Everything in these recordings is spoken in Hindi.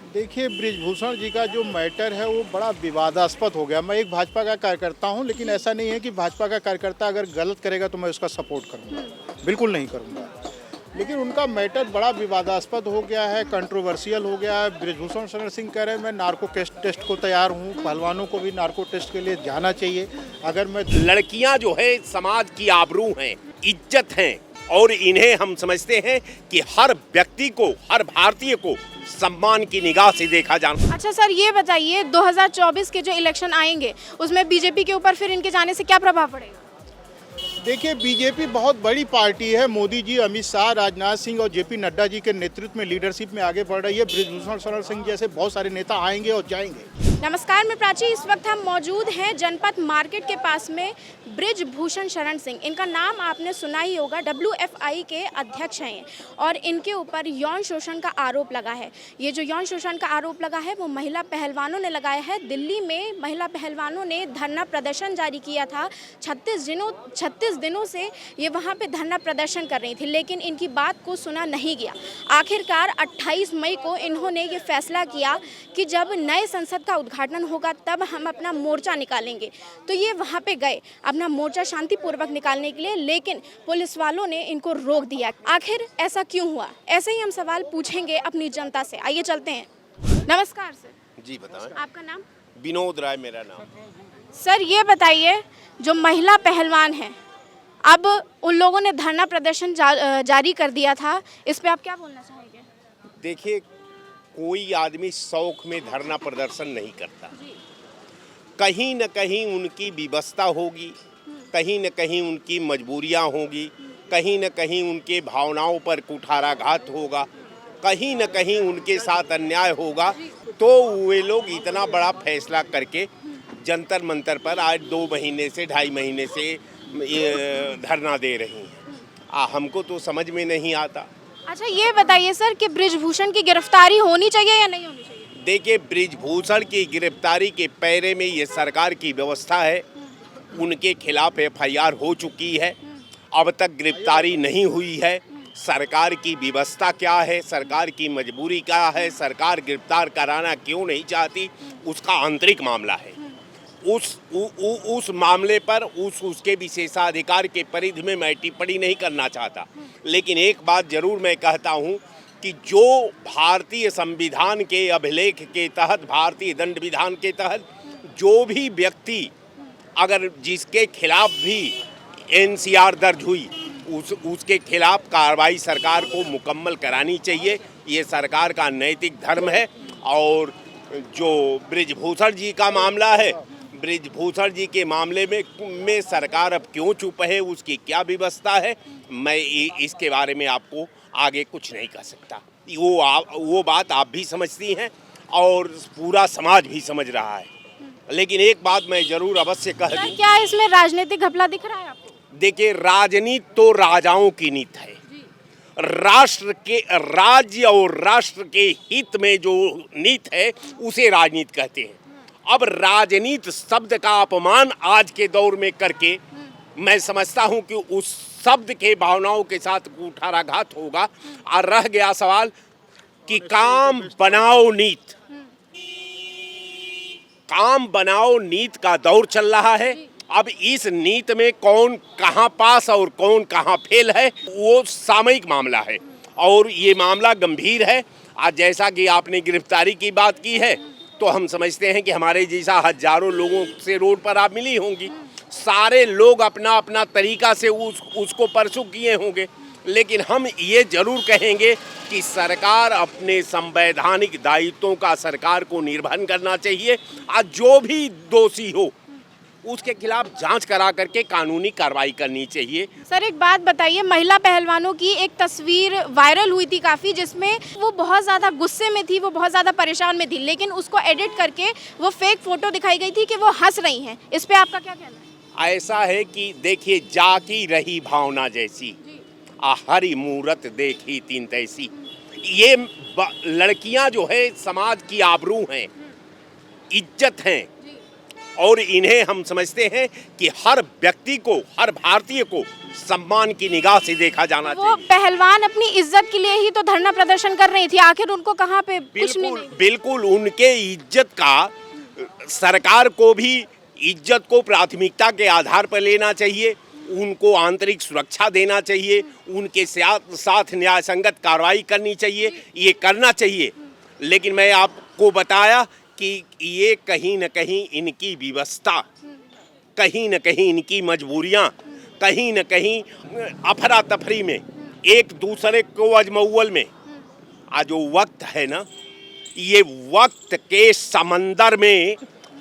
देखिए, बृजभूषण जी का जो मैटर है वो बड़ा विवादास्पद हो गया। मैं एक भाजपा का कार्यकर्ता हूँ, लेकिन ऐसा नहीं है कि भाजपा का कार्यकर्ता अगर गलत करेगा तो मैं उसका सपोर्ट करूँगा, बिल्कुल नहीं करूँगा। लेकिन उनका मैटर बड़ा विवादास्पद हो गया है, कंट्रोवर्शियल हो गया है। बृजभूषण शरण सिंह कह रहे हैं मैं नार्को टेस्ट को तैयार हूँ, पहलवानों को भी नार्को टेस्ट के लिए जाना चाहिए। अगर मैं लड़कियां जो है समाज की आबरू हैं, इज्जत हैं, और इन्हें हम समझते हैं कि हर व्यक्ति को, हर भारतीय को सम्मान की निगाह से देखा जाना। अच्छा सर, ये बताइए 2024 के जो इलेक्शन आएंगे उसमें बीजेपी के ऊपर फिर इनके जाने से क्या प्रभाव पड़ेगा? देखिए, बीजेपी बहुत बड़ी पार्टी है। मोदी जी, अमित शाह, राजनाथ सिंह और जेपी नड्डा जी के नेतृत्व में, लीडरशिप में आगे बढ़ रही है। बृजभूषण शरण सिंह जैसे बहुत सारे नेता आएंगे और जाएंगे। नमस्कार, मैं प्राची। इस वक्त हम मौजूद हैं जनपद मार्केट के पास में बृजभूषण शरण सिंह। इनका नाम आपने सुना ही होगा, WFI के अध्यक्ष हैं और इनके ऊपर यौन शोषण का आरोप लगा है। ये जो यौन शोषण का आरोप लगा है वो महिला पहलवानों ने लगाया है। दिल्ली में महिला पहलवानों ने धरना प्रदर्शन जारी किया था। 36 दिनों से ये वहाँ पे धरना प्रदर्शन कर रही थी, लेकिन इनकी बात को सुना नहीं गया। आखिरकार 28 मई को इन्होंने ये फैसला किया कि जब नए संसद का उद्घाटन होगा तब हम अपना मोर्चा निकालेंगे। तो ये वहाँ पे गए अपना मोर्चा शांतिपूर्वक निकालने के लिए, लेकिन पुलिस वालों ने इनको रोक दिया। आखिर ऐसा क्यों हुआ? ऐसे ही हम सवाल पूछेंगे अपनी जनता से। आइए चलते हैं। नमस्कार सर। जी बताएं। आपका नाम? विनोद राय मेरा नाम। सर ये बताइए, जो महिला पहलवान हैं, अब उन लोगों ने धरना प्रदर्शन जारी कर दिया था, इस पे आप क्या बोलना चाहेंगे? देखिए, कोई आदमी शौक में धरना प्रदर्शन नहीं करता। कहीं न कहीं उनकी विवशता होगी, कहीं न कहीं उनकी मजबूरियां होगी, कहीं न कहीं उनके भावनाओं पर कुठाराघात होगा, कहीं न कहीं उनके साथ अन्याय होगा, तो वे लोग इतना बड़ा फैसला करके जंतर मंतर पर आज 2 महीने से 2.5 महीने से ये धरना दे रही हैं। हमको तो समझ में नहीं आता। अच्छा ये बताइए सर कि बृजभूषण की गिरफ्तारी होनी चाहिए या नहीं होनी चाहिए? देखिए, बृजभूषण की गिरफ्तारी के पैरे में ये सरकार की व्यवस्था है। उनके खिलाफ FIR हो चुकी है, अब तक गिरफ्तारी नहीं हुई है। सरकार की व्यवस्था क्या है, सरकार की मजबूरी क्या है, सरकार गिरफ्तार कराना क्यों नहीं चाहती, उसका आंतरिक मामला है। उस मामले पर उसके विशेषाधिकार के परिधि में मैं टिप्पणी नहीं करना चाहता, लेकिन एक बात जरूर मैं कहता हूं कि जो भारतीय संविधान के अभिलेख के तहत, भारतीय दंड विधान के तहत जो भी व्यक्ति अगर जिसके खिलाफ भी NCR दर्ज हुई, उसके खिलाफ कार्रवाई सरकार को मुकम्मल करानी चाहिए। ये सरकार का नैतिक धर्म है। और जो बृजभूषण जी का मामला है, बृजभूषण जी के मामले में सरकार अब क्यों चुप है, उसकी क्या व्यवस्था है, मैं इसके बारे में आपको आगे कुछ नहीं कह सकता। वो बात आप भी समझती हैं और पूरा समाज भी समझ रहा है। लेकिन एक बात मैं जरूर अवश्य कह दूं, क्या इसमें राजनीतिक घपला दिख रहा है आपको? देखिए, राजनीति तो राजाओं की नीति है। राष्ट्र के, राज्य और राष्ट्र के हित में जो नीति है उसे राजनीति कहते हैं। अब राजनीति शब्द का अपमान आज के दौर में करके मैं समझता हूं कि उस शब्द के भावनाओं के साथ कुठाराघात होगा। और रह गया सवाल कि काम बनाओ नीति, काम बनाओ नीति का दौर चल रहा है। अब इस नीति में कौन कहां पास और कौन कहां फेल है, वो सामयिक मामला है और ये मामला गंभीर है। आज जैसा कि आपने गिरफ्तारी की बात की है, तो हम समझते हैं कि हमारे जैसा हजारों लोगों से रोड पर आप मिली होंगी। सारे लोग अपना अपना तरीका से उसको परसू किए होंगे, लेकिन हम ये जरूर कहेंगे कि सरकार अपने संवैधानिक दायित्वों का सरकार को निर्वहन करना चाहिए और जो भी दोषी हो उसके खिलाफ जांच करा करके कानूनी कार्रवाई करनी चाहिए। सर एक बात बताइए, महिला पहलवानों की एक तस्वीर वायरल हुई थी काफ़ी, जिसमें वो बहुत ज़्यादा गुस्से में थी, वो बहुत ज़्यादा परेशान में थी, लेकिन उसको एडिट करके वो फेक फोटो दिखाई गई थी कि वो हंस रही हैं। इस पे आपका क्या कहना है? ऐसा है कि देखिए, जाकी रही भावना जैसी, हरी मूरत देखी तीन तैसी। ये लड़कियां जो है समाज की आबरू हैं, इज्जत हैं, और इन्हें हम समझते हैं कि हर व्यक्ति को, हर भारतीय को सम्मान की निगाह से देखा जाना वो चाहिए। पहलवान अपनी इज्जत के लिए ही तो धरना प्रदर्शन कर रही थी, आखिर उनको कहाँ पे कुछ नहीं बिल्कुल बिल्कुल उनके इज्जत का सरकार को भी इज्जत को प्राथमिकता के आधार पर लेना चाहिए, उनको आंतरिक सुरक्षा देना चाहिए, उनके साथ न्याय संगत कार्रवाई करनी चाहिए, ये करना चाहिए। लेकिन मैं आपको बताया कि ये कहीं न कहीं इनकी व्यवस्था, कहीं न कहीं इनकी मजबूरियां, कहीं न कहीं अफरा तफरी में एक दूसरे को अजमौल में आज जो वक्त है ना, ये वक्त के समंदर में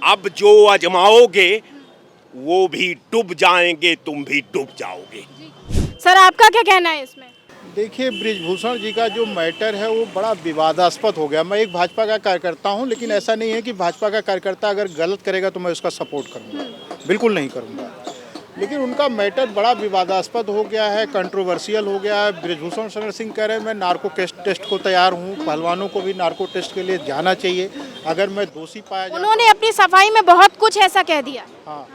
अब जो अजमाओगे वो भी डूब जाएंगे, तुम भी डूब जाओगे। सर आपका क्या कहना है इसमें? देखिए, बृजभूषण जी का जो मैटर है वो बड़ा विवादास्पद हो गया। मैं एक भाजपा का कार्यकर्ता हूं, लेकिन ऐसा नहीं है कि भाजपा का कार्यकर्ता अगर गलत करेगा तो मैं उसका सपोर्ट करूंगा, बिल्कुल नहीं करूंगा। लेकिन उनका मैटर बड़ा विवादास्पद हो गया है, कंट्रोवर्शियल हो गया है। बृजभूषण शरण सिंह कह रहे हैं मैं नार्को टेस्ट को तैयार हूँ, पहलवानों को भी नार्को टेस्ट के लिए जाना चाहिए अगर मैं दोषी पाया जाए। उन्होंने अपनी सफाई में बहुत कुछ ऐसा कह दिया। हाँ,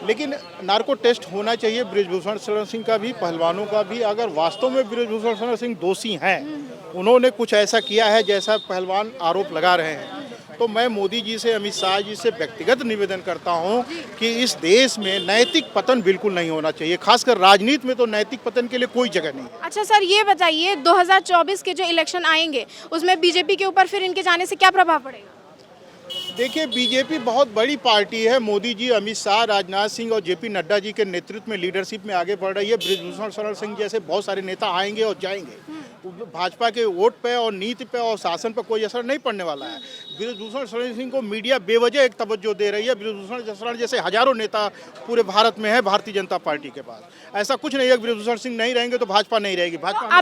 लेकिन नार्को टेस्ट होना चाहिए बृजभूषण शरण सिंह का भी, पहलवानों का भी। अगर वास्तव में बृजभूषण शरण सिंह दोषी हैं, उन्होंने कुछ ऐसा किया है जैसा पहलवान आरोप लगा रहे हैं, तो मैं मोदी जी से, अमित शाह जी से व्यक्तिगत निवेदन करता हूं कि इस देश में नैतिक पतन बिल्कुल नहीं होना चाहिए। खासकर राजनीति में तो नैतिक पतन के लिए कोई जगह नहीं है। अच्छा सर, ये बताइए 2024 के जो इलेक्शन आएंगे उसमें बीजेपी के ऊपर फिर इनके जाने से क्या प्रभाव पड़ेगा? देखिए, बीजेपी बहुत बड़ी पार्टी है। मोदी जी, अमित शाह, राजनाथ सिंह और जेपी नड्डा जी के नेतृत्व में, लीडरशिप में आगे बढ़ रही है। बृजभूषण शरण सिंह जैसे बहुत सारे नेता आएंगे और जाएंगे। भाजपा के वोट पे और नीति पे और शासन पर कोई असर नहीं पड़ने वाला है। बृजभूषण शरण सिंह को मीडिया बेवजह एक तवज्जो दे रही है। बृजभूषण शरण जैसे हजारों नेता पूरे भारत में है भारतीय जनता पार्टी के पास। ऐसा कुछ नहीं है कि बृजभूषण सिंह नहीं रहेंगे तो भाजपा नहीं रहेगी। भाजपा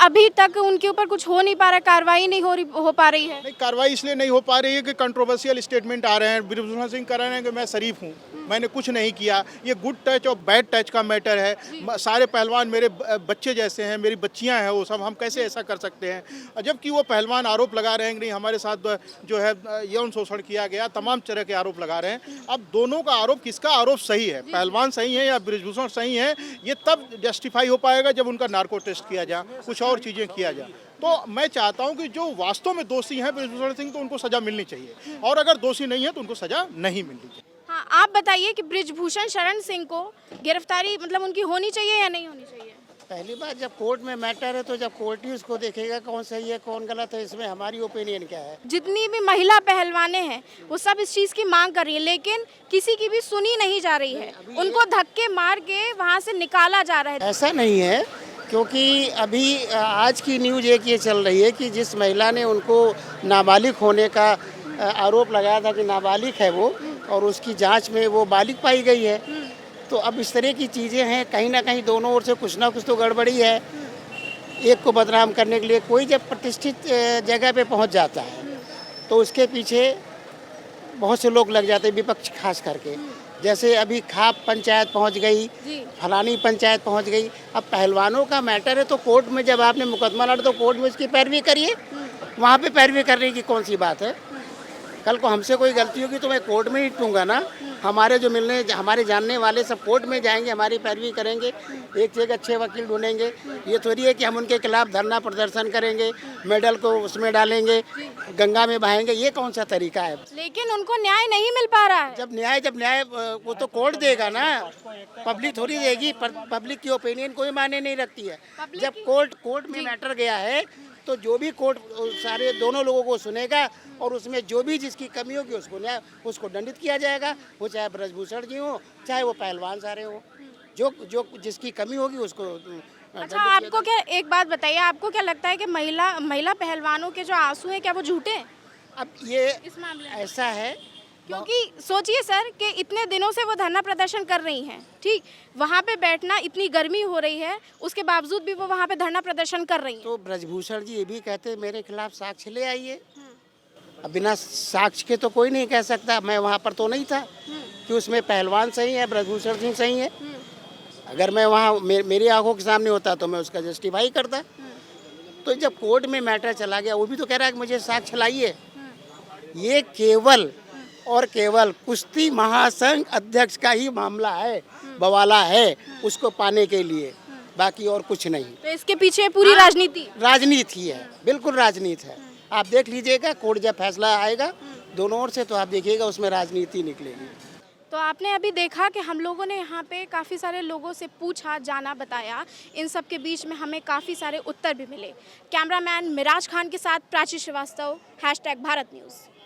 अभी तक उनके ऊपर कुछ हो नहीं पा रहा, कार्रवाई नहीं हो पा रही है। नहीं, कार्रवाई इसलिए नहीं हो पा रही है कि कंट्रोवर्शियल स्टेटमेंट आ रहे हैं। बृजभूषण सिंह कह रहे हैं कि मैं शरीफ हूँ, मैंने कुछ नहीं किया। ये गुड टच और बैड टच का मैटर है। सारे पहलवान मेरे बच्चे जैसे हैं, मेरी बच्चियां हैं, वो सब, हम कैसे ऐसा कर सकते हैं? जबकि वो पहलवान आरोप लगा रहे हैं कि नहीं, हमारे साथ जो है यौन शोषण किया गया, तमाम तरह के आरोप लगा रहे हैं। अब दोनों का आरोप, किसका आरोप सही है? पहलवान सही है या बृजभूषण सही है? ये तब जस्टिफाई हो पाएगा जब उनका नार्को टेस्ट किया जाए, कुछ और चीज़ें किया जाए। तो मैं चाहता हूं कि जो वास्तव में दोषी हैं बृजभूषण सिंह, तो उनको सजा मिलनी चाहिए, और अगर दोषी नहीं है तो उनको सजा नहीं मिलनी चाहिए। हाँ, आप बताइए कि बृजभूषण शरण सिंह को गिरफ्तारी मतलब उनकी होनी चाहिए या नहीं होनी चाहिए? पहली बात, जब कोर्ट में मैटर है तो जब कोर्ट ही उसको देखेगा कौन सही है कौन गलत है। इसमें हमारी ओपिनियन क्या है? जितनी भी महिला पहलवाने हैं वो सब इस चीज़ की मांग कर रही है, लेकिन किसी की भी सुनी नहीं जा रही है। उनको धक्के मार के वहाँ से निकाला जा रहा है। ऐसा नहीं है, क्योंकि अभी आज की न्यूज़ एक ये चल रही है कि जिस महिला ने उनको नाबालिग होने का आरोप लगाया था कि नाबालिग है वो, और उसकी जांच में वो बालिग पाई गई है। तो अब इस तरह की चीज़ें हैं, कहीं ना कहीं दोनों ओर से कुछ ना कुछ तो गड़बड़ी है। एक को बदनाम करने के लिए कोई जब प्रतिष्ठित जगह पे पहुंच जाता है तो उसके पीछे बहुत से लोग लग जाते हैं, विपक्ष खास करके। जैसे अभी खाप पंचायत पहुंच गई, फलानी पंचायत पहुंच गई। अब पहलवानों का मैटर है तो कोर्ट में जब आपने मुकदमा लड़ा तो कोर्ट में उसकी पैरवी करिए। वहाँ पे पैरवी करने की कौन सी बात है? कल को हमसे कोई गलती होगी तो मैं कोर्ट में ही टूंगा ना। हमारे जो हमारे जानने वाले सब कोर्ट में जाएंगे, हमारी पैरवी करेंगे, एक से एक अच्छे वकील ढूंढेंगे। ये थोड़ी है कि हम उनके खिलाफ धरना प्रदर्शन करेंगे, मेडल को उसमें डालेंगे, गंगा में बहाएंगे। ये कौन सा तरीका है? लेकिन उनको न्याय नहीं मिल पा रहा है। जब न्याय वो तो कोर्ट देगा ना, पब्लिक थोड़ी देगी। पब्लिक की ओपिनियन कोई मायने नहीं रखती है। जब कोर्ट में मैटर गया है तो जो भी कोर्ट सारे दोनों लोगों को सुनेगा और उसमें जो भी जिसकी कमी होगी उसको दंडित किया जाएगा। वो चाहे बृजभूषण जी हो, चाहे वो पहलवान सारे हो, जो जिसकी कमी होगी उसको। अच्छा, आपको क्या, एक बात बताइए, आपको क्या लगता है कि महिला पहलवानों के जो आंसू हैं क्या वो झूठे हैं? अब ये इस मामले में ऐसा है, क्योंकि सोचिए सर कि इतने दिनों से वो धरना प्रदर्शन कर रही हैं, ठीक, वहाँ पे बैठना, इतनी गर्मी हो रही है, उसके बावजूद भी वो वहाँ पे धरना प्रदर्शन कर रही हैं। तो बृजभूषण जी ये भी कहते मेरे खिलाफ साक्ष्य ले आइए। अब बिना साक्ष्य के तो कोई नहीं कह सकता। मैं वहाँ पर तो नहीं था कि उसमें पहलवान सही है, बृजभूषण सिंह सही है। अगर मैं वहाँ मेरी आंखों के सामने होता तो मैं उसका जस्टिफाई करता। तो जब कोर्ट में मैटर चला गया, वो भी तो कह रहा है कि मुझे साक्ष्य लाइए। ये केवल और केवल कुश्ती महासंघ अध्यक्ष का ही मामला है, बवाला है उसको पाने के लिए, बाकी और कुछ नहीं। तो इसके पीछे पूरी राजनीति राजनीति है, बिल्कुल राजनीति है। आप देख लीजिएगा, कोर्ट जब फैसला आएगा दोनों ओर से तो आप देखिएगा उसमें राजनीति निकलेगी। तो आपने अभी देखा कि हम लोगों ने यहाँ पे काफ़ी सारे लोगों से पूछा, जाना, बताया। इन सब के बीच में हमें काफ़ी सारे उत्तर भी मिले। कैमरामैन मिराज खान के साथ प्राची श्रीवास्तव, #भारत न्यूज़।